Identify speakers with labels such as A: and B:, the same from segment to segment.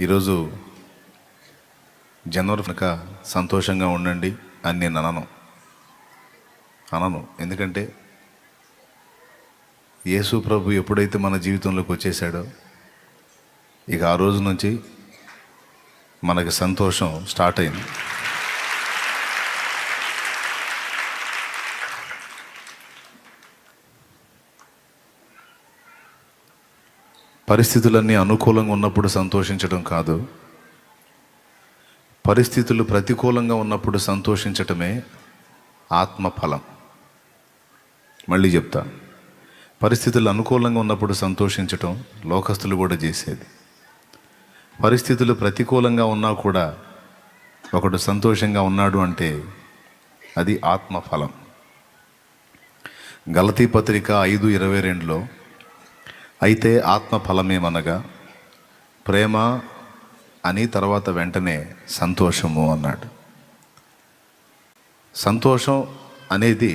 A: ఈరోజు జనవరి కనుక సంతోషంగా ఉండండి అని నేను అనను. ఎందుకంటే యేసు ప్రభు ఎప్పుడైతే మన జీవితంలోకి వచ్చేసాడో ఇక ఆ రోజు నుంచి మనకి సంతోషం స్టార్ట్ అయింది. పరిస్థితులన్నీ అనుకూలంగా ఉన్నప్పుడు సంతోషించడం కాదు, పరిస్థితులు ప్రతికూలంగా ఉన్నప్పుడు సంతోషించటమే ఆత్మఫలం. మళ్ళీ చెప్తా, పరిస్థితులు అనుకూలంగా ఉన్నప్పుడు సంతోషించటం లోకస్తులు కూడా చేసేది. పరిస్థితులు ప్రతికూలంగా ఉన్నా కూడా ఒకడు సంతోషంగా ఉన్నాడు అంటే అది ఆత్మఫలం. గలతీ పత్రిక 5:22లో అయితే ఆత్మఫలమేమనగా ప్రేమ అని తర్వాత వెంటనే సంతోషము అన్నాడు. సంతోషం అనేది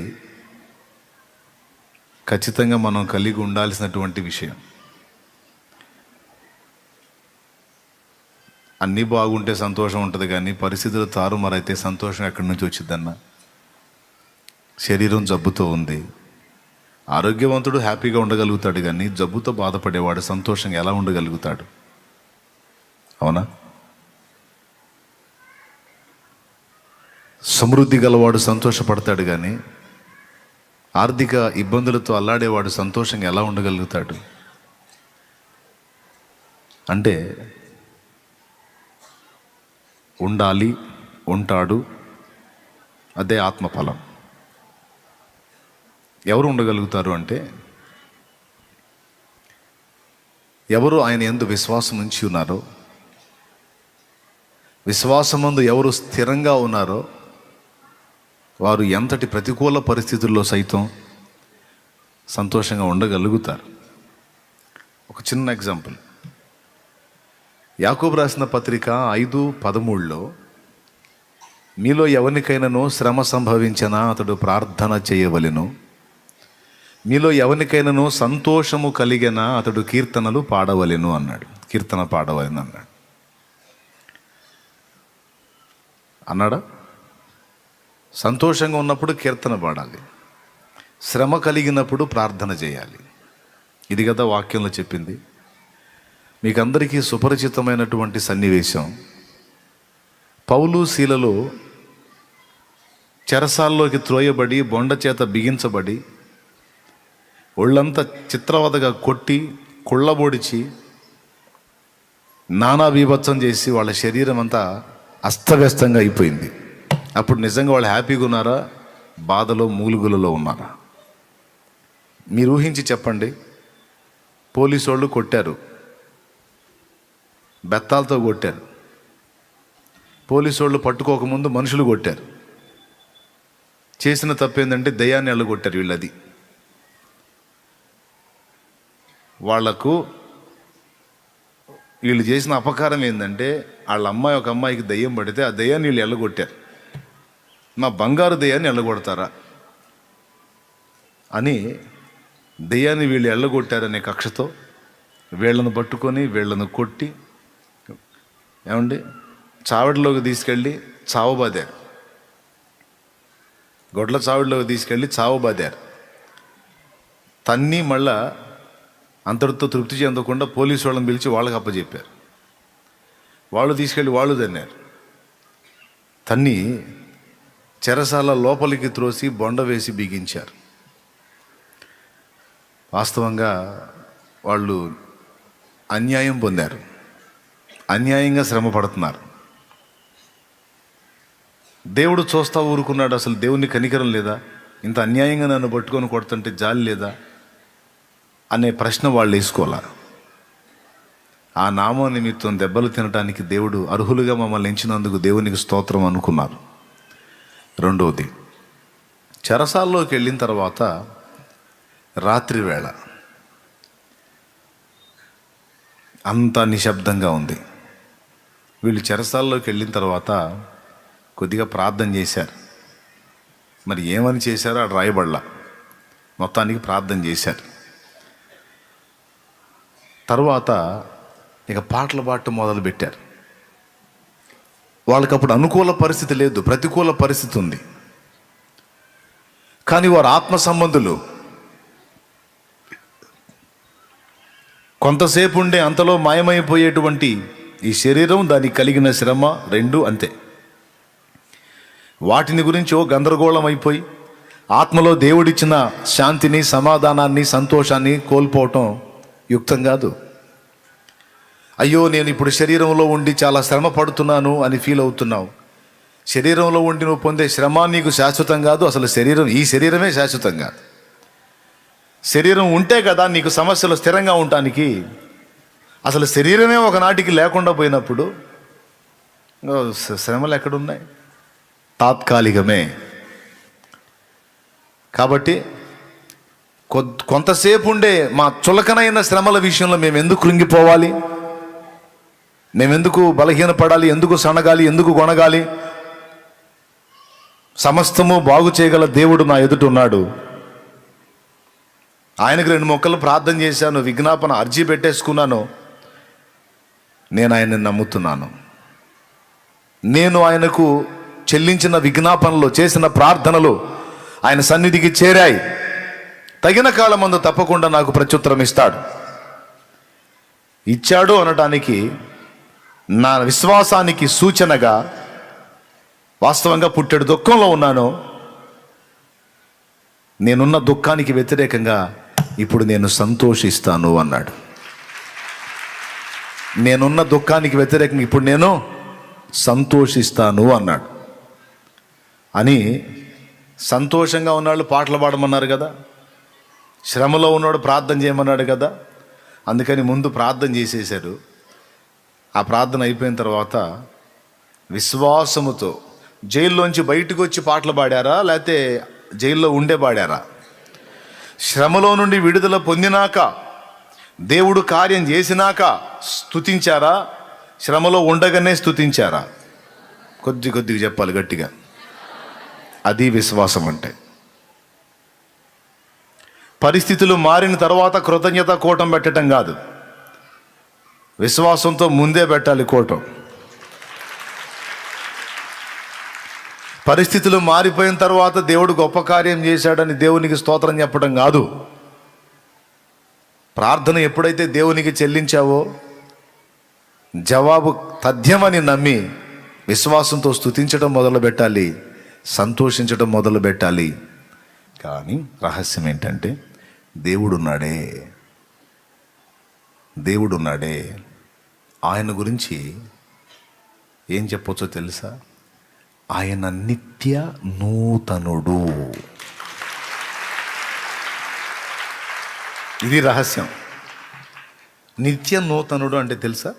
A: ఖచ్చితంగా మనం కలిగి ఉండాల్సినటువంటి విషయం. అన్నీ బాగుంటే సంతోషం ఉంటుంది, కానీ పరిస్థితులు తారుమారైతే సంతోషం ఎక్కడి నుంచి వచ్చిందన్న? శరీరం జబ్బుతో ఉంది, ఆరోగ్యవంతుడు హ్యాపీగా ఉండగలుగుతాడు, కానీ జబ్బుతో బాధపడేవాడు సంతోషంగా ఎలా ఉండగలుగుతాడు? అవునా? సమృద్ధి గలవాడు సంతోషపడతాడు, కానీ ఆర్థిక ఇబ్బందులతో అల్లాడేవాడు సంతోషంగా ఎలా ఉండగలుగుతాడు? అంటే ఉండాలి, ఉంటాడు, అదే ఆత్మఫలం. ఎవరు ఉండగలుగుతారు అంటే ఎవరు ఆయన యందు విశ్వాసం ఉంచి ఉన్నారో, విశ్వాసమందు ఎవరు స్థిరంగా ఉన్నారో వారు ఎంతటి ప్రతికూల పరిస్థితుల్లో సైతం సంతోషంగా ఉండగలుగుతారు. ఒక చిన్న ఎగ్జాంపుల్, యాకోబు రాసిన పత్రిక 5:13లో మీలో ఎవరికైనానో శ్రమ సంభవించినా అతడు ప్రార్థన చేయవలెను, మీలో ఎవరికైనానో సంతోషము కలిగినా అతడు కీర్తనలు పాడవలెను అన్నాడు. కీర్తన పాడవలెను అన్నాడా? సంతోషంగా ఉన్నప్పుడు కీర్తన పాడాలి, శ్రమ కలిగినప్పుడు ప్రార్థన చేయాలి. ఇది కదా వాక్యంలో చెప్పింది. మీకు అందరికీ సుపరిచితమైనటువంటి సన్నివేశం, పౌలు శీలలో చెరసాల్లోకి త్రోయబడి బొండ చేత బిగించబడి ఒళ్ళంతా చిత్రవదగా కొట్టి కుళ్ళబొడిచి నానా బీభత్సం చేసి వాళ్ళ శరీరం అంతా అస్తవ్యస్తంగా అయిపోయింది. అప్పుడు నిజంగా వాళ్ళు హ్యాపీగా ఉన్నారా, బాధలో మూలుగులలో ఉన్నారా? మీరు ఊహించి చెప్పండి. పోలీసు వాళ్ళు కొట్టారు, బెత్తాలతో కొట్టారు, పోలీసు వాళ్ళు పట్టుకోకముందు మనుషులు కొట్టారు. చేసిన తప్పేందంటే దయ్యాన్ని ఎళ్ళగొట్టారు. వీళ్ళది వీళ్ళు చేసిన అపకారం ఏంటంటే వాళ్ళ అమ్మాయి ఒక అమ్మాయికి దయ్యం పడితే ఆ దయ్యాన్ని వీళ్ళు ఎల్లగొట్టారు. మా బంగారు దయ్యాన్ని ఎల్లగొడతారా అని దయ్యాన్ని వీళ్ళు ఎల్లగొట్టారనే కక్షతో వీళ్ళను పట్టుకొని వీళ్ళను కొట్టి చావడిలోకి తీసుకెళ్ళి చావబాదారు. గొడ్ల చావడిలోకి తీసుకెళ్ళి చావబాదారు. తన్ని మళ్ళా అంతటితో తృప్తి చెందకుండా పోలీసు వాళ్ళని పిలిచి వాళ్ళకి అప్పచెప్పారు. వాళ్ళు తీసుకెళ్ళి వాళ్ళు తన్నారు. తన్ని చెరసాల లోపలికి త్రోసి బొండ వేసి బిగించారు. వాస్తవంగా వాళ్ళు అన్యాయం పొందారు, అన్యాయంగా శ్రమ పడుతున్నారు. దేవుడు చూస్తా ఊరుకున్నాడు. అసలు దేవుని కనికరం లేదా? ఇంత అన్యాయంగా నన్ను పట్టుకొని కొడుతుంటే జాలి లేదా అనే ప్రశ్న వాళ్ళు వేసుకోవాలా? ఆ నామం నిమిత్తం దెబ్బలు తినడానికి దేవుడు అర్హులుగా మమ్మల్ని ఎంచినందుకు దేవునికి స్తోత్రం అనుకున్నారు. రెండవది, చెరసాల్లోకి వెళ్ళిన తర్వాత రాత్రి వేళ అంతా నిశ్శబ్దంగా ఉంది. వీళ్ళు చెరసాల్లోకి వెళ్ళిన తర్వాత కొద్దిగా ప్రార్థన చేశారు. మరి ఏమని చేశారో అది రాయబడలా, మొత్తానికి ప్రార్థన చేశారు. తర్వాత ఇక పాటలు పాడటం మొదలుపెట్టారు. వాళ్ళకి అప్పుడు అనుకూల పరిస్థితి లేదు, ప్రతికూల పరిస్థితి ఉంది. కానీ వారు ఆత్మ సంబంధులు. కొంతసేపు ఉండే అంతలో మాయమైపోయేటువంటి ఈ శరీరం, దానికి కలిగిన శ్రమ రెండు అంతే. వాటిని గురించి గందరగోళం అయిపోయి ఆత్మలో దేవుడిచ్చిన శాంతిని, సమాధానాన్ని, సంతోషాన్ని కోల్పోవటం యుక్తం కాదు. అయ్యో నేను ఇప్పుడు శరీరంలో ఉండి చాలా శ్రమ పడుతున్నాను అని ఫీల్ అవుతున్నావు. శరీరంలో ఉండి నువ్వు పొందే శ్రమ నీకు శాశ్వతం కాదు. అసలు ఈ శరీరమే శాశ్వతం కాదు. శరీరం ఉంటే కదా నీకు సమస్యలు స్థిరంగా ఉండటానికి. అసలు శరీరమే ఒకనాటికి లేకుండా పోయినప్పుడు శ్రమలు ఎక్కడున్నాయి? తాత్కాలికమే. కాబట్టి కొంతసేపు ఉండే మా చులకనైన శ్రమల విషయంలో మేము ఎందుకు కృంగిపోవాలి? మేమెందుకు బలహీనపడాలి? ఎందుకు సనగాలి? ఎందుకు గొనగాలి? సమస్తము బాగు చేయగల దేవుడు నా ఎదుట ఉన్నాడు. ఆయనకు 2 మొక్కలు ప్రార్థన చేశాను, విజ్ఞాపన అర్జీ పెట్టేసుకున్నాను. నేను ఆయన్ని నమ్ముతున్నాను. నేను ఆయనకు చెల్లించిన విజ్ఞాపనలు, చేసిన ప్రార్థనలు ఆయన సన్నిధికి చేరాయి. తగిన కాలమందు తప్పకుండా నాకు ప్రత్యుత్తరం ఇచ్చాడు అనటానికి నా విశ్వాసానికి సూచనగా వాస్తవంగా పుట్టెడు దుఃఖంలో ఉన్నాను. నేనున్న దుఃఖానికి వ్యతిరేకంగా ఇప్పుడు నేను సంతోషిస్తాను అన్నాడు. నేనున్న దుఃఖానికి వ్యతిరేకంగా ఇప్పుడు నేను సంతోషిస్తాను అన్నాడు. అని సంతోషంగా ఉన్నాళ్ళు పాటలు పాడమన్నారు కదా, శ్రమలో ఉన్నాడు ప్రార్థన చేయమన్నాడు కదా. అందుకని ముందు ప్రార్థన చేసేశారు. ఆ ప్రార్థన అయిపోయిన తర్వాత విశ్వాసముతో జైల్లోంచి బయటకు వచ్చి పాటలు పాడారా, లేకపోతే జైల్లో ఉండే పాడారా? శ్రమలో నుండి విడుదల పొందినాక, దేవుడు కార్యం చేసినాక స్తుతించారా, శ్రమలో ఉండగానే స్తుతించారా? కొద్దిగా చెప్పాలి గట్టిగా. అది విశ్వాసం అంటే. పరిస్థితులు మారిన తర్వాత కృతజ్ఞత కూటం పెట్టడం కాదు, విశ్వాసంతో ముందే పెట్టాలి కూటం. పరిస్థితులు మారిపోయిన తర్వాత దేవుడు గొప్ప కార్యం చేశాడని దేవునికి స్తోత్రం చెప్పడం కాదు. ప్రార్థన ఎప్పుడైతే దేవునికి చెల్లించావో జవాబు తథ్యమని నమ్మి విశ్వాసంతో స్తుతించడం మొదలు పెట్టాలి, సంతోషించడం మొదలు పెట్టాలి. కానీ రహస్యం ఏంటంటే దేవుడున్నాడే. ఆయన గురించి ఏం చెప్పొచ్చో తెలుసా? ఆయన నిత్య నూతనుడు. ఇది రహస్యం. నిత్య నూతనుడు అంటే తెలుసా?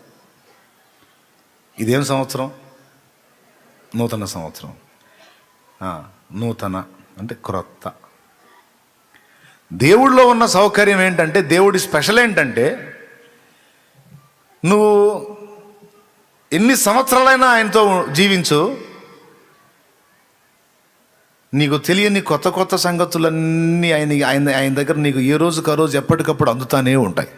A: ఇదేం సంవత్సరం? నూతన సంవత్సరం. నూతన అంటే క్రొత్త. దేవుడిలో ఉన్న సౌకర్యం ఏంటంటే, దేవుడి స్పెషల్ ఏంటంటే, నువ్వు ఎన్ని సంవత్సరాలైనా ఆయనతో జీవించు, నీకు తెలియని కొత్త కొత్త సంగతులన్నీ ఆయన దగ్గర నీకు ఏ రోజుకు ఆ రోజు ఎప్పటికప్పుడు అందుతానే ఉంటాయి.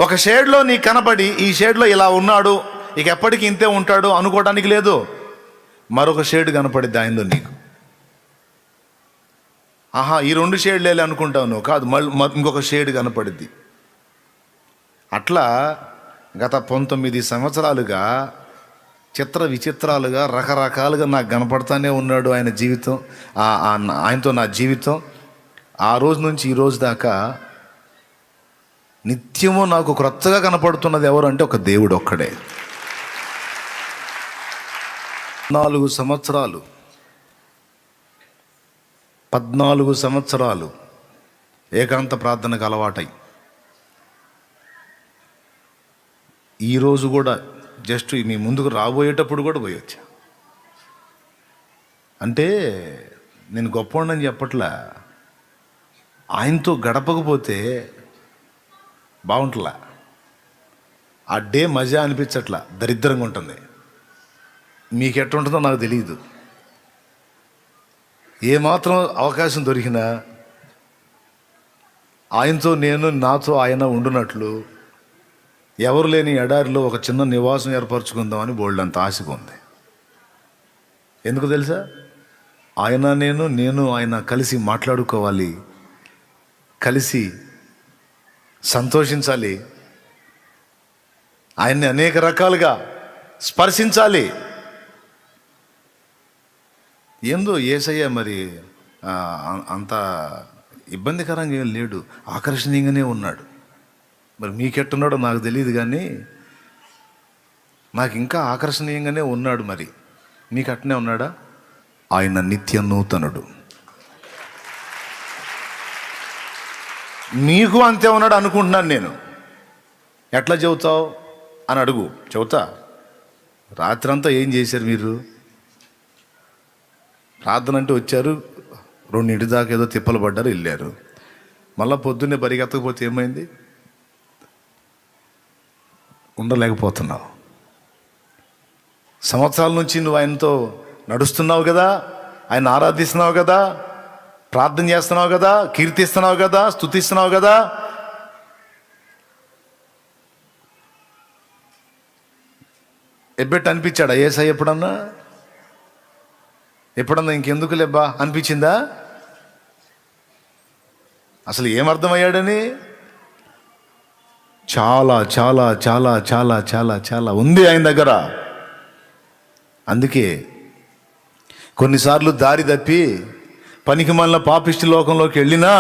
A: ఒక షేడ్లో నీకు కనబడి ఈ షేడ్లో ఇలా ఉన్నాడు, ఇక ఎప్పటికీ ఇంతే ఉంటాడు అనుకోవడానికి లేదు. మరొక షేడ్ కనపడిద్ది ఆయనలో నీకు. ఈ 2 షేడ్లే అనుకుంటావు నువ్వు, కాదు, మళ్ళీ ఇంకొక షేడ్ కనపడిద్ది. అట్లా గత 19 సంవత్సరాలుగా చిత్ర విచిత్రాలుగా రకరకాలుగా నాకు కనపడతానే ఉన్నాడు ఆయన జీవితం, ఆయనతో నా జీవితం. ఆ రోజు నుంచి ఈ రోజు దాకా నిత్యము నాకు క్రొత్తగా కనపడుతున్నది ఎవరు అంటే ఒక దేవుడు ఒక్కడే. 14 సంవత్సరాలు ఏకాంత ప్రార్థనకు అలవాటై ఈరోజు కూడా జస్ట్ మీ ముందుకు రాబోయేటప్పుడు కూడా పోయొచ్చా. అంటే నేను గొప్పవాడిని చెప్పట్లా, ఆయనతో గడపకపోతే బాగుంటుందా? ఆ డే మజా అనిపించట్లా, దరిద్రంగా ఉంటుంది. మీకు ఎట్టుంటుందో నాకు తెలియదు. ఏమాత్రం అవకాశం దొరికినా ఆయనతో నేను, నాతో ఆయన ఉండునట్లు ఎవరు లేని ఎడారిలో ఒక చిన్న నివాసం ఏర్పరచుకుందామని బోల్డంత ఆశగా ఉంది. ఎందుకు తెలుసా? నేను ఆయన కలిసి మాట్లాడుకోవాలి, కలిసి సంతోషించాలి, ఆయన్ని అనేక రకాలుగా స్పర్శించాలి. ఏందో యేసయ్య మరి అంత ఇబ్బందికరంగా ఏం లేడు, ఆకర్షణీయంగానే ఉన్నాడు. మరి మీకెట్టున్నాడో నాకు తెలియదు, కానీ నాకు ఇంకా ఆకర్షణీయంగానే ఉన్నాడు. మరి మీకు అట్నే ఉన్నాడా? ఆయన నిత్య నూతనుడు. మీకు అంతే ఉన్నాడు అనుకుంటున్నాను నేను. ఎట్లా చెబుతావు అని అడుగు, చెబుతా. రాత్రంతా ఏం చేశారు మీరు? ప్రార్థన అంటే వచ్చారు, 2 దాకా ఏదో తిప్పలు పడ్డారు, వెళ్ళారు. మళ్ళీ పొద్దున్నే పరిగెత్తకపోతే ఏమైంది? ఉండలేకపోతున్నావు. సంవత్సరాల నుంచి నువ్వు ఆయనతో నడుస్తున్నావు కదా, ఆయన ఆరాధిస్తున్నావు కదా, ప్రార్థన చేస్తున్నావు కదా, కీర్తిస్తున్నావు కదా, స్తుతిస్తున్నావు కదా. ఎబ్బెట్టు అనిపించాడా యేసయ్య ఎప్పుడన్నా? ఇంకెందుకు లేబ్బా అనిపించిందా? అసలు ఏమర్థమయ్యాడని? చాలా చాలా చాలా చాలా చాలా చాలా ఉంది ఆయన దగ్గర. అందుకే కొన్నిసార్లు దారి తప్పి పనికి మాలిన పాపిష్టి లోకంలోకి వెళ్ళినా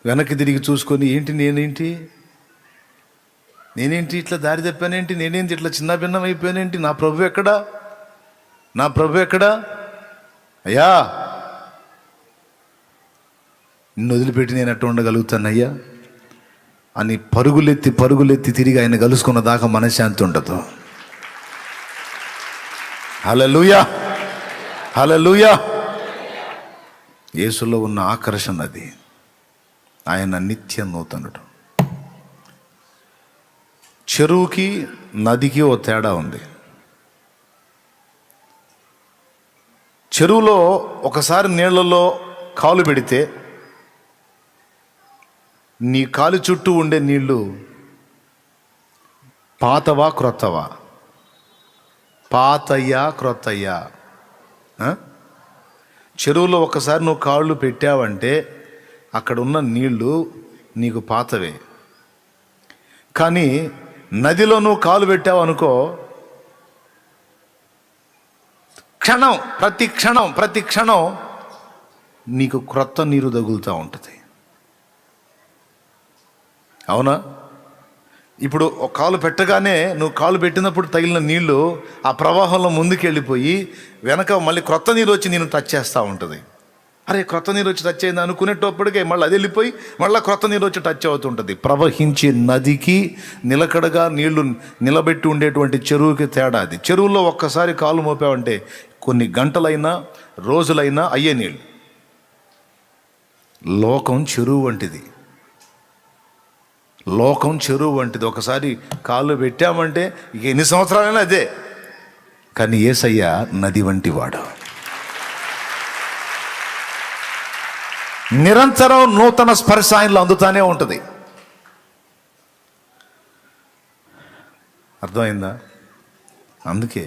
A: వెనక్కి తిరిగి చూసుకొని నేనేంటి ఇట్లా దారి తప్పానేంటి, నేనేంటి ఇట్లా చిన్న భిన్నం అయిపోయానేంటి, నా ప్రభు ఎక్కడా అయ్యా, నిన్ను వదిలిపెట్టి నేను ఎట్లా ఉండగలుగుతాను అయ్యా అని పరుగులెత్తి తిరిగి ఆయన కలుసుకున్న దాకా మనశ్శాంతి ఉండదు. హల్లెలూయా, హల్లెలూయా. యేసులో ఉన్న ఆకర్షణ అది. ఆయన నిత్య నూతనుడు. చెరువుకి నదికి ఓ తేడా ఉంది. చెరువులో ఒకసారి నీళ్లలో కాలు పెడితే నీ కాలు చుట్టూ ఉండే నీళ్లు పాతవా క్రొత్తవా? పాతయ్యా క్రొత్తయ్యా? చెరువులో ఒకసారి నువ్వు కాళ్ళు పెట్టావంటే అక్కడ ఉన్న నీళ్లు నీకు పాతవే. కానీ నదిలో నువ్వు కాలు పెట్టావు అనుకో, ప్రతి క్షణం నీకు క్రొత్త నీరు తగులుతూ ఉంటుంది. అవునా? ఇప్పుడు ఒక కాలు పెట్టగానే నువ్వు కాలు పెట్టినప్పుడు తగిలిన నీళ్లు ఆ ప్రవాహంలో ముందుకెళ్ళిపోయి వెనక మళ్ళీ క్రొత్త నీరు వచ్చి నేను టచ్ చేస్తూ ఉంటుంది. అరే క్రొత్త నీరు వచ్చి టచ్ అయింది అనుకునేటప్పటికే మళ్ళీ అది వెళ్ళిపోయి మళ్ళీ క్రొత్త నీరు వచ్చి టచ్ అవుతుంటుంది. ప్రవహించే నదికి నిలకడగా నీళ్లు నిలబెట్టి ఉండేటువంటి చెరువుకి తేడా అది. చెరువులో ఒక్కసారి కాలు మోపావంటే కొన్ని గంటలైనా రోజులైనా అయ్యే నీళ్ళు. లోకం చెరువు వంటిది. ఒకసారి కాళ్ళు పెట్టామంటే ఇక ఎన్ని సంవత్సరాలైనా అదే. కానీ యేసయ్య నది వంటి వాడు. నిరంతరం నూతన స్పర్శ ఆయనలో అందుతానే ఉంటుంది. అర్థమైందా? అందుకే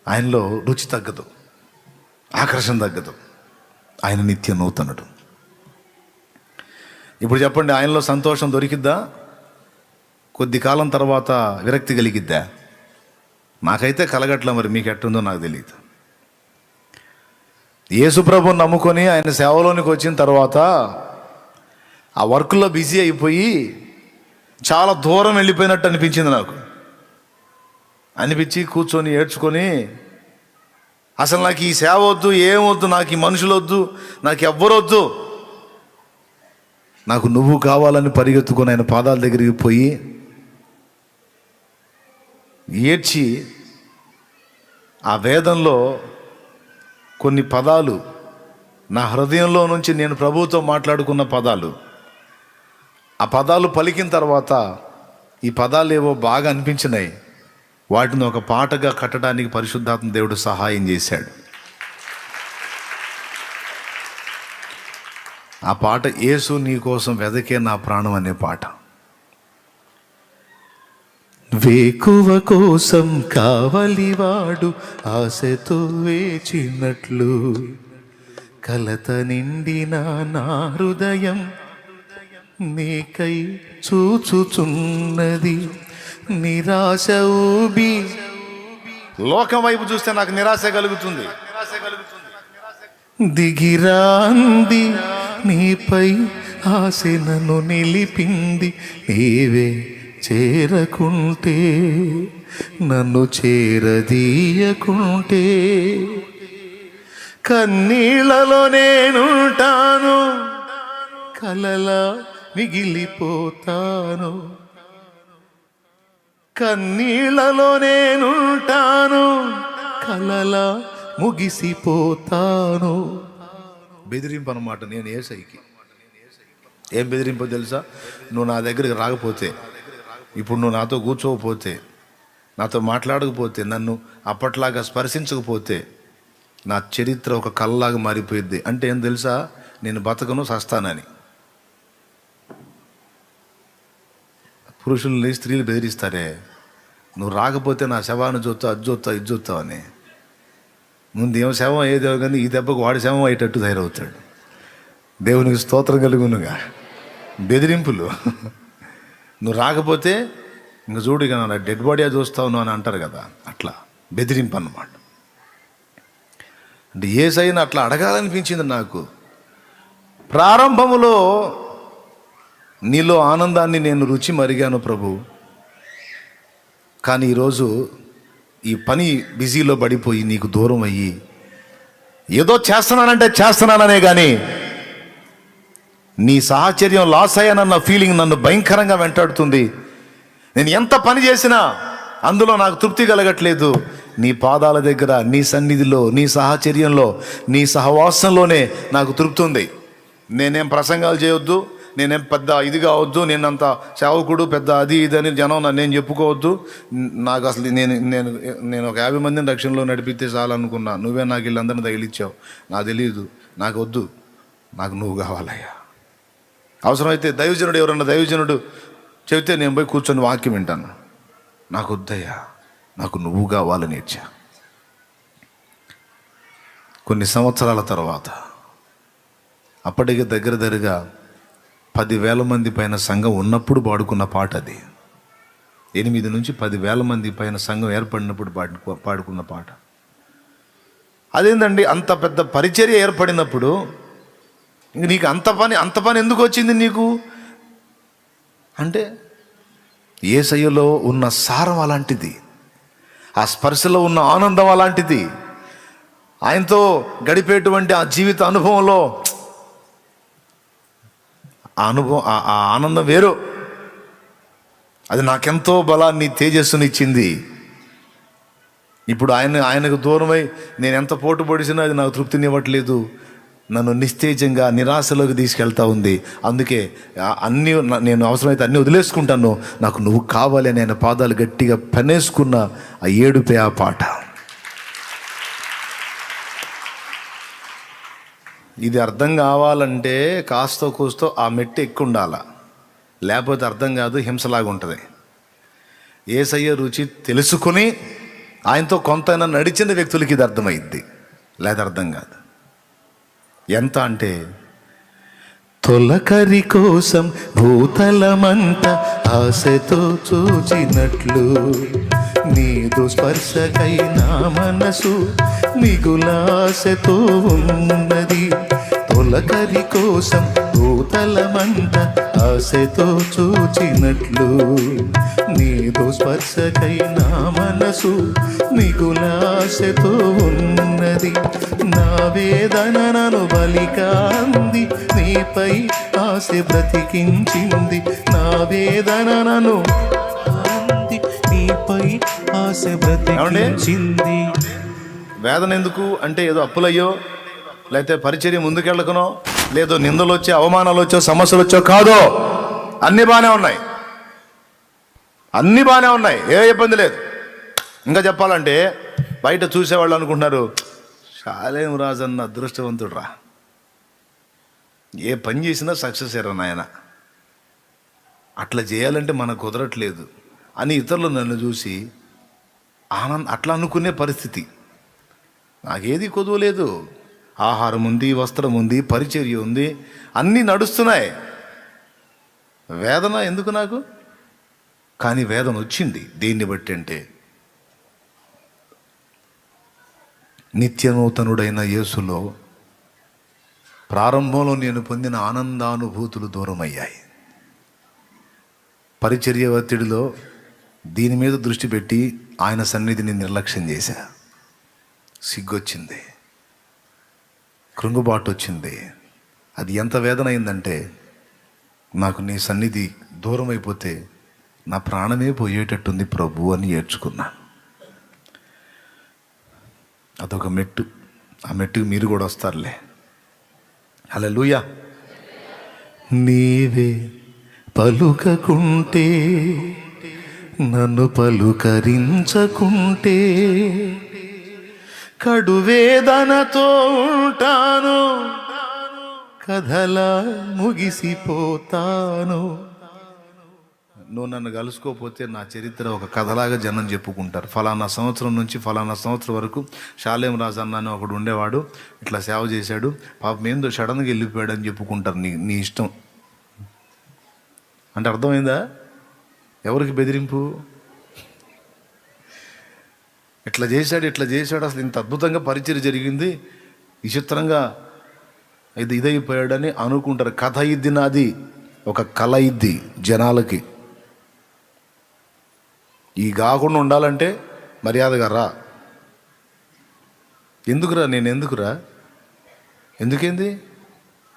A: ఆయనలో రుచి తగ్గదు, ఆకర్షణ తగ్గదు. ఆయన నిత్య నూతనుడు. ఇప్పుడు చెప్పండి, ఆయనలో సంతోషం దొరికిద్దా? కొద్ది కాలం తర్వాత విరక్తి కలిగిద్దా? నాకైతే కలగట్ల, మరి మీకు ఎట్టుందో నాకు తెలియదు. యేసుప్రభుని నమ్ముకొని ఆయన సేవలోనికి వచ్చిన తర్వాత ఆ వర్క్లో బిజీ అయిపోయి చాలా దూరం వెళ్ళిపోయినట్టు అనిపించింది. అనిపించి కూర్చొని ఏడ్చుకొని, అసలు నాకు ఈ సేవ వద్దు, ఏమొద్దు, నాకు ఈ మనుషులు వద్దు, నాకు ఎవ్వరొద్దు, నాకు నువ్వు కావాలని పరిగెత్తుకొని ఆయన పాదాల దగ్గరికి పోయి ఏడ్చి ఆ వేదంలో కొన్ని పదాలు నా హృదయంలో నుంచి నేను ప్రభువుతో మాట్లాడుకున్న పదాలు, ఆ పదాలు పలికిన తర్వాత ఈ పదాలు ఏవో బాగా అనిపించినాయి. వాటిని ఒక పాటగా కట్టడానికి పరిశుద్ధాత్మ దేవుడు సహాయం చేశాడు. ఆ పాట యేసు నీ కోసం వెదకే నా ప్రాణం అనే పాట. వేకువ కోసం కావలివాడు ఆశతో వేచినట్లు, కలత నిండిన నా హృదయం నీకై చూచుచున్నది. నిరాశ ఊబి, లోకం వైపు చూస్తే నాకు నిరాశ కలుగుతుంది. దిగిరాంది నీపై ఆశ నన్ను నిలిపింది, నీవే చేరకుంటే నన్ను చేరదీయకుంటే. కన్నీళ్లలో నేనుంటాను, కలలా మిగిలిపోతాను. కన్నీళ్లలో నేనుంటాను, కలలా ముగిసిపోతాను. బెదిరింపు అన్నమాట. నేను యేసయ్యకి ఏం బెదిరింపో తెలుసా? నువ్వు నా దగ్గరికి రాకపోతే, ఇప్పుడు నువ్వు నాతో కూర్చోకపోతే, నాతో మాట్లాడకపోతే, నన్ను అప్పట్లాగా స్పర్శించకపోతే నా చరిత్ర ఒక కళ్ళలాగా మారిపోయింది. అంటే ఏం తెలుసా? నేను బతకను, సస్తానని. పురుషుల్ని స్త్రీలు బెదిరిస్తారే, నువ్వు రాకపోతే నా శవాన్ని చూస్తావు, అది చూస్తావు, ఇది చూస్తావు అని. ముందు ఏం శవం ఏదో కానీ ఈ దెబ్బకు వాడి శవం అయ్యేటట్టు తయారవుతాడు. దేవునికి స్తోత్రం కలుగునుగా. బెదిరింపులు. నువ్వు రాకపోతే ఇంక చూడు, ఇక నా డెడ్ బాడీగా చూస్తావు నువ్వు అని అంటారు కదా, అట్లా బెదిరింపు అన్నమాట. అంటే యేసయ్యను అట్లా అడగాలనిపించింది నాకు. ప్రారంభములో నీలో ఆనందాన్ని నేను రుచి మరిగాను ప్రభు, కానీ ఈరోజు ఈ పని బిజీలో పడిపోయి నీకు దూరం అయ్యి ఏదో చేస్తున్నానంటే చేస్తున్నాననే కానీ నీ సాహచర్యం లాస్ అయ్యానన్న ఫీలింగ్ నన్ను భయంకరంగా వెంటాడుతుంది. నేను ఎంత పని చేసినా అందులో నాకు తృప్తి కలగట్లేదు. నీ పాదాల దగ్గర, నీ సన్నిధిలో, నీ సాహచర్యంలో, నీ సహవాసంలోనే నాకు తృప్తి ఉంది. నేనేం ప్రసంగాలు చేయొద్దు, నేనేం పెద్ద ఇది కావద్దు, నేనంత సేవకుడు పెద్ద అది ఇది అని జనం నేను చెప్పుకోవద్దు. నాకు అసలు నేను ఒక 50 మందిని రక్షణలో నడిపితే చాలనుకున్నా. నువ్వే నాకు వీళ్ళందరినీ తగిలిచ్చావు. నాకు తెలియదు, నాకు వద్దు, నాకు నువ్వు కావాలయ్యా. అవసరమైతే దైవజనుడు, ఎవరన్నా దైవజనుడు చెబితే నేను పోయి కూర్చొని వాక్యం వింటాను. నాకు వద్దయ్యా, నాకు నువ్వు కావాలని ఇచ్చా. కొన్ని సంవత్సరాల తర్వాత, అప్పటికి దగ్గరగా 10,000 మంది పైన సంఘం ఉన్నప్పుడు పాడుకున్న పాట అది. 8 నుంచి 10,000 మంది పైన సంఘం ఏర్పడినప్పుడు పాడుకున్న పాట. అదేంటండి, అంత పెద్ద పరిచర్య ఏర్పడినప్పుడు నీకు అంత పని ఎందుకు వచ్చింది నీకు అంటే, యేసయ్యలో ఉన్న సారం అలాంటిది, ఆ స్పర్శలో ఉన్న ఆనందం అలాంటిది, ఆయనతో గడిపేటువంటి ఆ జీవిత అనుభవంలో ఆ ఆనందం వేరు. అది నాకెంతో బలాన్ని, తేజస్సుని ఇచ్చింది. ఇప్పుడు ఆయనకు దూరమై నేను ఎంత పోటు పొడిచినా అది నాకు తృప్తినివ్వట్లేదు. నన్ను నిస్తేజంగా నిరాశలోకి తీసుకెళ్తా ఉంది. అందుకే నేను అవసరమైతే అన్నీ వదిలేసుకుంటాను, నాకు నువ్వు కావాలి అని ఆయన పాదాలు గట్టిగా పనేసుకున్న ఆ ఏడుపే ఆ పాట. ఇది అర్థం కావాలంటే కాస్తో కూస్తో ఆ మెట్టు ఎక్కువ ఉండాల, లేకపోతే అర్థం కాదు, హింసలాగా ఉంటుంది. యేసయ్య రుచి తెలుసుకుని ఆయనతో కొంతైనా నడిచిన వ్యక్తులకి ఇది అర్థమైద్ది, లేదా అర్థం కాదు. ఎంత అంటే, తొలకరి కోసం భూతలమంత ఆశతో చూచినట్లు, నీదు స్పర్శకై నా మనసు మిగులాశతో ఉన్నది. తొలకరి కోసం భూతలమంత ఆశతో చూచినట్లు, నీదు స్పర్శకై నా మనసు మిగులాశతో ఉన్నది. నా వేదన నన్ను బలికాంది, నీపై ఆశ బ్రతికించింది. నా వేదన నన్ను నీపై ఆశ బ్రతికించింది. వేదన ఎందుకు అంటే, ఏదో అప్పులయ్యో, లేకపోతే పరిచర్య ముందుకెళ్ళకనో, లేదో నిందలు వచ్చో, అవమానాలు వచ్చో, సమస్యలు వచ్చో కాదో. అన్నీ బాగానే ఉన్నాయి, అన్నీ బాగానే ఉన్నాయి, ఏ ఇబ్బంది లేదు. ఇంకా చెప్పాలంటే బయట చూసేవాళ్ళు అనుకుంటున్నారు, శాలేం రాజన్న అదృష్టవంతుడు రా, ఏ పని చేసినా సక్సెస్ ఎరా నాయన, అట్లా చేయాలంటే మనకు కుదరట్లేదు అని ఇతరులు నన్ను చూసి అట్లా అనుకునే పరిస్థితి. నాకేది కుదవలేదు. ఆహారం ఉంది, వస్త్రం ఉంది, పరిచర్య ఉంది, అన్నీ నడుస్తున్నాయి. వేదన ఎందుకు నాకు? కానీ వేదన వచ్చింది దేన్ని బట్టి అంటే, నిత్యనూతనుడైన యేసులో ప్రారంభంలో నేను పొందిన ఆనందానుభూతులు దూరమయ్యాయి. పరిచర్య ఒత్తిడిలో దీని మీద దృష్టి పెట్టి ఆయన సన్నిధిని నిర్లక్ష్యం చేశా. సిగ్గొచ్చింది, కృంగుబాటు వచ్చింది. అది ఎంత వేదన అయిందంటే, నాకు నీ సన్నిధి దూరం అయిపోతే నా ప్రాణమే పోయేటట్టుంది ప్రభు అని ఏడ్చుకున్నాను. అదొక మెట్టు. ఆ మెట్టుకు మీరు కూడా వస్తారులే. హల్లెలూయా. నీవే పలుకకుంటే, నన్ను పలుకరించకుంటే, కడువేదనతో ఉంటాను, కథలా ముగిసిపోతాను. నువ్వు నన్ను కలుసుకోకపోతే నా చరిత్ర ఒక కథలాగా జనం చెప్పుకుంటారు. ఫలానా సంవత్సరం నుంచి ఫలానా సంవత్సరం వరకు షాలేం రాజు అన్న ఒకడు ఉండేవాడు, ఇట్లా సేవ చేశాడు, పాపం ఏందో సడన్గా వెళ్ళిపోయాడు అని చెప్పుకుంటారు. నీ ఇష్టం అంటే అర్థమైందా? ఎవరికి బెదిరింపు? ఇట్లా చేశాడు, అసలు ఇంత అద్భుతంగా పరిచయం జరిగింది, విచిత్రంగా ఇదైపోయాడని అనుకుంటారు. కథ ఇద్ది నాది, ఒక కళ ఇద్ది జనాలకి. ఈ కాకుండా ఉండాలంటే మర్యాదగా రా. ఎందుకురా? నేను ఎందుకురా? ఎందుకేంది?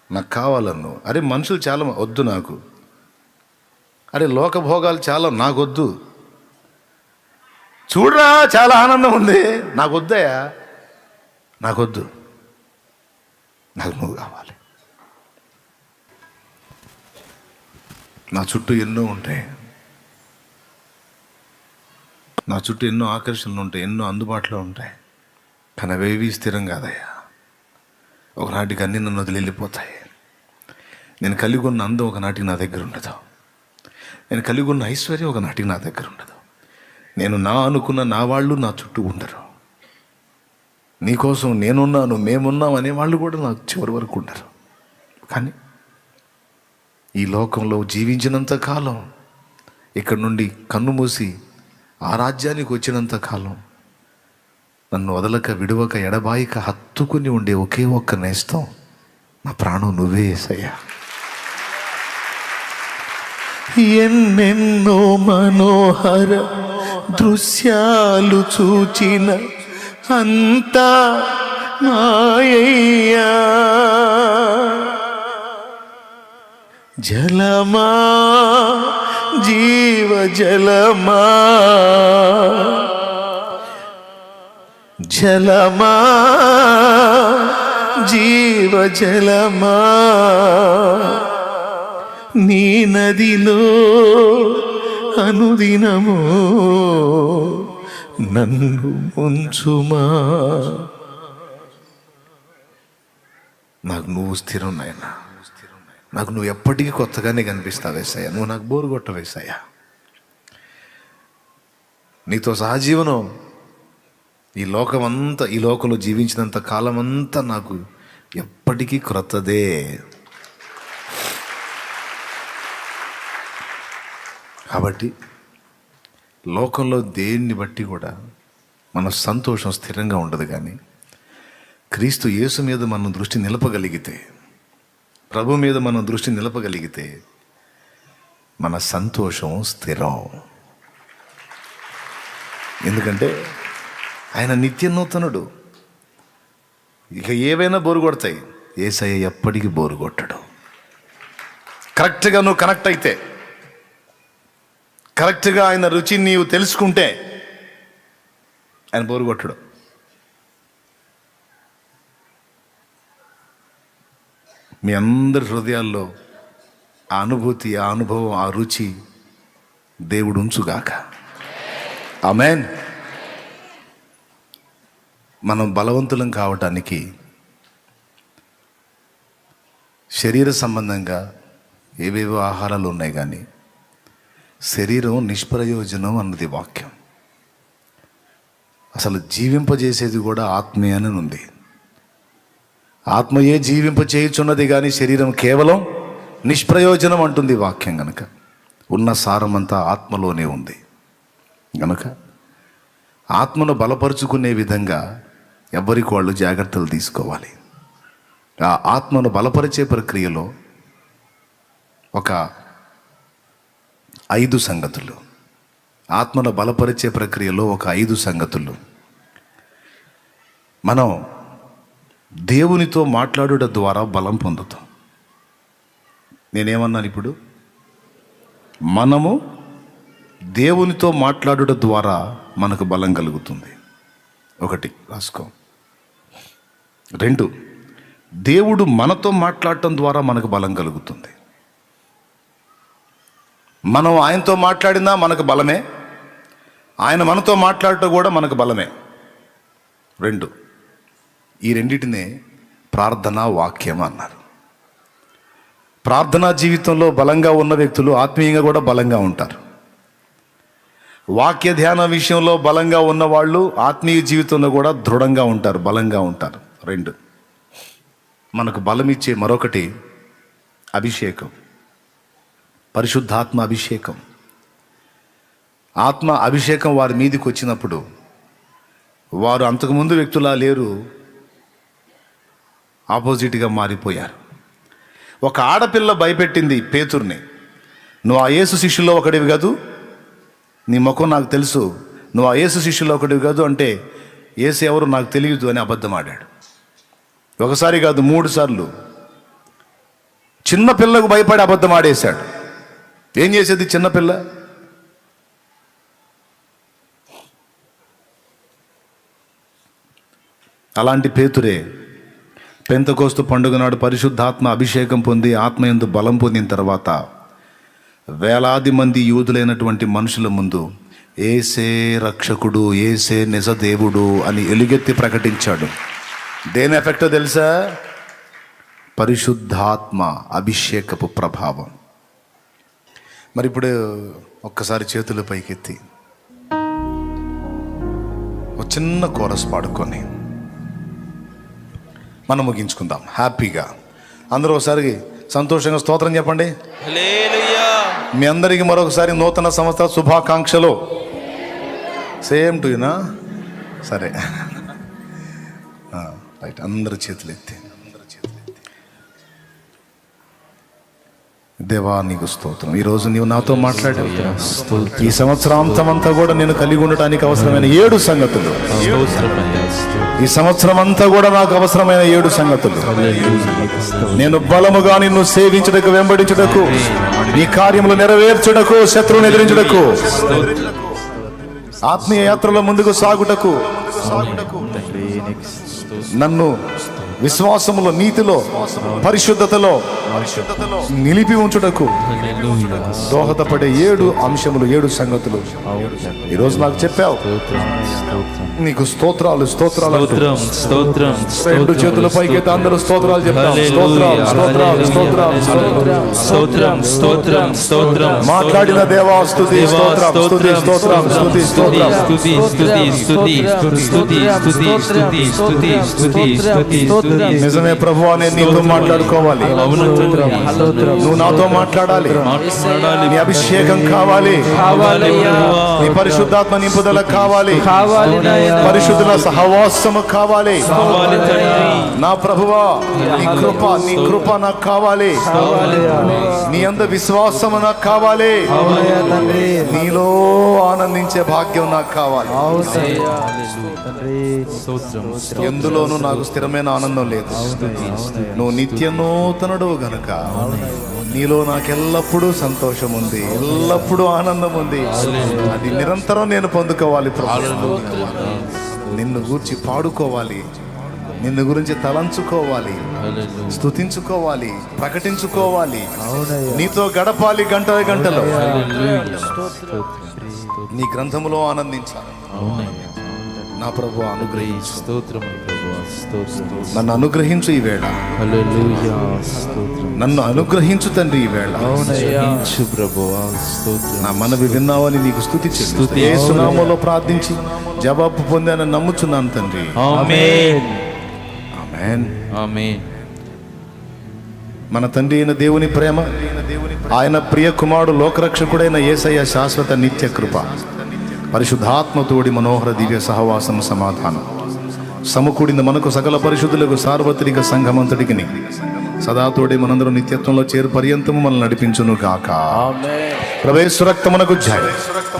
A: నాకు కావాలన్ను. అరే మనుషులు చాలా వద్దు నాకు. అరే లోకభోగాలు చాలా నాకొద్దు. చూడరా చాలా ఆనందం ఉంది, నాకు వద్దయా, నాకొద్దు, నాకు నువ్వు కావాలి. నా చుట్టూ ఎన్నో ఉంటాయి, నా చుట్టూ ఎన్నో ఆకర్షణలు ఉంటాయి, ఎన్నో అందుబాటులో ఉంటాయి. కానీ అవేవి స్థిరం కాదయ్యా. ఒకనాటికి అన్నీ నన్ను వదిలి వెళ్ళిపోతాయి. నేను కలిగి ఉన్న అందం ఒకనాటికి నా దగ్గర ఉండదు. నేను కలిగి ఉన్న ఐశ్వర్యం ఒకనాటికి నా దగ్గర ఉండదు. నేను నా అనుకున్న నా వాళ్ళు నా చుట్టూ ఉండరు. నీకోసం నేనున్నాను, మేమున్నాం అనేవాళ్ళు కూడా నాకు చివరి వరకు ఉండరు. కానీ ఈ లోకంలో జీవించినంత కాలం, ఇక్కడ నుండి కన్ను మూసి ఆ రాజ్యానికి వచ్చినంత కాలం, నన్ను వదలక విడవక ఎడబాయిక హత్తుకుని ఉండే ఒకే ఒక్క నేస్తం నా ప్రాణం నువ్వే యేసయ్యా. ఎన్నెన్నో మనోహర దృశ్యాలు చూచిన అంతా మాయయ్యా. జలమా జీవ జలమా, జలమా జీవ జలమా, నీ నదిలో అనుదినము నన్ను ముంచుమా. నాకు నువ్వు స్థిరం నాయనా. నాకు నువ్వు ఎప్పటికీ కొత్తగానే కనిపిస్తావు యేసయ్యా. నువ్వు నాకు బోరు కొట్టవు యేసయ్యా. నీతో సహజీవనం ఈ లోకమంతా, ఈ లోకంలో జీవించినంత కాలం అంతా నాకు ఎప్పటికీ క్రొత్తదే. కాబట్టి లోకంలో దేన్ని బట్టి కూడా మన సంతోషం స్థిరంగా ఉండదు. కానీ క్రీస్తు యేసు మీద మనం దృష్టి నిలపగలిగితే, ప్రభు మీద మనం దృష్టి నిలపగలిగితే మన సంతోషం స్థిరం. ఎందుకంటే ఆయన నిత్య నూతనుడు. ఇక ఏవైనా బోరు కొడతాయి, యేసయ్య ఎప్పటికీ బోరు కొట్టడు. కరెక్ట్గా నువ్వు కనెక్ట్ అయితే, కరెక్ట్గా ఆయన రుచిని నీవు తెలుసుకుంటే ఆయన బోరు కొట్టడు. మీ అందరి హృదయాల్లో ఆ అనుభూతి, ఆ అనుభవం, ఆ రుచి దేవుడు ఉంచుగాక. ఆమేన్. మనం బలవంతులం కావటానికి శరీర సంబంధంగా ఏవేవో ఆహారాలు ఉన్నాయి, కానీ శరీరం నిష్ప్రయోజనం అన్నది వాక్యం. అసలు జీవింపజేసేది కూడా ఆత్మే అని ఉంది. ఆత్మయే జీవింపచేయుచున్నది, కానీ శరీరం కేవలం నిష్ప్రయోజనం అంటుంది వాక్యం. గనుక ఉన్న సారమంతా ఆత్మలోనే ఉంది. గనుక ఆత్మను బలపరుచుకునే విధంగా ఎవరికి వాళ్ళు జాగ్రత్తలు తీసుకోవాలి. ఆ ఆత్మను బలపరిచే ప్రక్రియలో ఒక 5 సంగతులు, ఆత్మను బలపరిచే ప్రక్రియలో ఒక 5 సంగతులు. మనం దేవునితో మాట్లాడుట ద్వారా బలం పొందుతాం. నేనేమన్నాను ఇప్పుడు? మనము దేవునితో మాట్లాడుట ద్వారా మనకు బలం కలుగుతుంది. 1 రాసుకో. 2, దేవుడు మనతో మాట్లాడటం ద్వారా మనకు బలం కలుగుతుంది. మనం ఆయనతో మాట్లాడినా మనకు బలమే, ఆయన మనతో మాట్లాడటం కూడా మనకు బలమే. 2, ఈ రెండిటినే ప్రార్థనా వాక్యం అన్నారు. ప్రార్థనా జీవితంలో బలంగా ఉన్న వ్యక్తులు ఆత్మీయంగా కూడా బలంగా ఉంటారు. వాక్య ధ్యాన విషయంలో బలంగా ఉన్నవాళ్ళు ఆత్మీయ జీవితంలో కూడా దృఢంగా ఉంటారు, బలంగా ఉంటారు. 2, మనకు బలమిచ్చే మరొకటి అభిషేకం, పరిశుద్ధాత్మ అభిషేకం. ఆత్మ అభిషేకం వారి మీదకి వచ్చినప్పుడు వారు అంతకుముందు వ్యక్తులా లేరు, ఆపోజిట్గా మారిపోయారు. ఒక ఆడపిల్ల భయపెట్టింది పేతుర్ని, నువ్వు ఆ యేసు శిష్యుల్లో ఒకడివి కాదు, నీ ముఖం నాకు తెలుసు, నువ్వు ఆ యేసు శిష్యుల్లో ఒకటివి కాదు అంటే యేసు ఎవరు నాకు తెలియదు అని అబద్ధం ఆడాడు. ఒకసారి కాదు 3 సార్లు చిన్నపిల్లకు భయపడి అబద్ధం ఆడేశాడు. ఏం చేసేది చిన్నపిల్ల? అలాంటి పేతురే పెంతెకోస్తు పండుగ నాడు పరిశుద్ధాత్మ అభిషేకం పొంది ఆత్మయందు బలం పొందిన తర్వాత వేలాది మంది యూదులైనటువంటి మనుషుల ముందు యేసే రక్షకుడు, యేసే నిజ దేవుడు అని ఎలుగెత్తి ప్రకటించాడు. దేని ఎఫెక్టో తెలుసా? పరిశుద్ధాత్మ అభిషేకపు ప్రభావం. మరి ఇప్పుడు ఒక్కసారి చేతులు పైకెత్తి ఒక చిన్న కోరస్ పాడుకొని మనం ముగించుకుందాం హ్యాపీగా. అందరూ ఒకసారి సంతోషంగా స్తోత్రం చెప్పండి.
B: హల్లెలూయా.
A: మీ అందరికీ మరొకసారి నూతన సంవత్సర శుభాకాంక్షలు. సేమ్ టు యూనా? సరే రైట్. అందరు చేతులు ఎత్తి. దేవా నీకు స్తోత్రం. ఈరోజు నీవు నాతో మాట్లాడావు. ఈ సంవత్సరాంతం అంతా కూడా నేను కలిగి ఉండటానికి అవసరమైన 7 సంగతులు, ఈ సంవత్సరం అంతా కూడా నాకు అవసరమైన 7 సంగతులు. నేను బలముగా నిన్ను సేవించుటకు, వెంబడించుటకు, నీ కార్యములు నెరవేర్చుటకు, శత్రువును ఎదిరించుటకు, ఆత్మీయ యాత్రలో ముందుకు సాగుటకు, నన్ను విశ్వాసములో, నీతిలో, పరిశుద్ధతలో నిలిపి ఉంచుటకు దోహదపడే 7 అంశములు, 7 సంగతులు ఈరోజు నాకు చెప్పావు. నీకు స్తోత్రాలు, స్తోత్రాలు. 2 చేతుల పైకి అందరూ స్తోత్రాలు చెప్తాం. మాట్లాడిన దేవా స్తుతి, స్తోత్రం, స్తుతి, స్తోత్రం, స్తుతి, స్తోత్రం. నిజమే ప్రభువా, నేను నీతో మాట్లాడుకోవాలి, నువ్వు నాతో మాట్లాడాలి, నీ అభిషేకం కావాలి, నీ పరిశుద్ధాత్మ నింపుదల కావాలి, పరిశుద్ధుల సహవాసము కావాలి. నా ప్రభువా, నీ కృప నాకు కావాలి, నీ అందు విశ్వాసము నాకు కావాలి, నీలో ఆనందించే భాగ్యం నాకు కావాలి. ఎందులోనూ నాకు స్థిరమైన ఆనందం లేదు. నువ్వు నిత్య నూతనుడు గనుక నీలో నాకు ఎల్లప్పుడూ సంతోషం ఉంది, ఎల్లప్పుడూ ఆనందం ఉంది. అది నిరంతరం నేను పొందుకోవాలి ప్రభు. నిన్ను గూర్చి పాడుకోవాలి, నిన్ను గురించి తలంచుకోవాలి, స్తుతించుకోవాలి, ప్రకటించుకోవాలి, నీతో గడపాలి గంటల గంటలు, నీ గ్రంథములో ఆనందించాలి. నా ప్రభు అనుగ్రహించు.
B: స్తోత్రం.
A: నన్ను అనుగ్రహించు ఈ వేళ,
B: హల్లెలూయా, స్తోత్రం.
A: నన్ను అనుగ్రహించు తండ్రి ఈ వేళ.
B: అవునయ్యించు ప్రభువా, స్తోత్రం.
A: నా మనవి విన్నావని నీకు స్తుతి
B: స్తుతి.
A: యేసు నామములో ప్రార్థించి జవాబు పొందానని నమ్ముచున్నాను తండ్రి.
B: ఆమేన్.
A: ఆమేన్.
B: ఆమేన్.
A: మన తండ్రి అయిన దేవుని ప్రేమ, ఆయన ప్రియ కుమారుడు లోకరక్షకుడైన యేసయ్య శాశ్వత నిత్య కృప, పరిశుద్ధాత్మతోడి మనోహర దివ్య సహవాసం సమాధానం సమకూడిన మనకు సకల పరిశుద్ధులకు సార్వత్రిక సంఘమంతటికి సదాతోడి మనందరం నిత్యత్వంలో చేరు పర్యంతము మనల్ని నడిపించును గాక. ప్రవేశు రక్తమునకు జయ,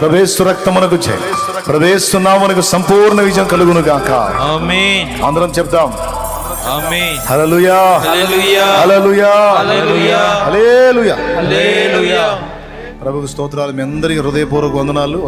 A: ప్రవేశు రక్తమునకు జయ, ప్రవేశునామమునకు సంపూర్ణ విజయం కలుగును గాక.
B: ఆమేన్.
A: అందరం చెప్దాం.
B: ఆమేన్.
A: హల్లెలూయా,
B: హల్లెలూయా,
A: హల్లెలూయా,
B: హల్లెలూయా,
A: హల్లెలూయా.
B: హల్లెలూయా.
A: ప్రభువుకు స్తోత్రాలు. మీ అందరికీ హృదయపూర్వక వందనాలు.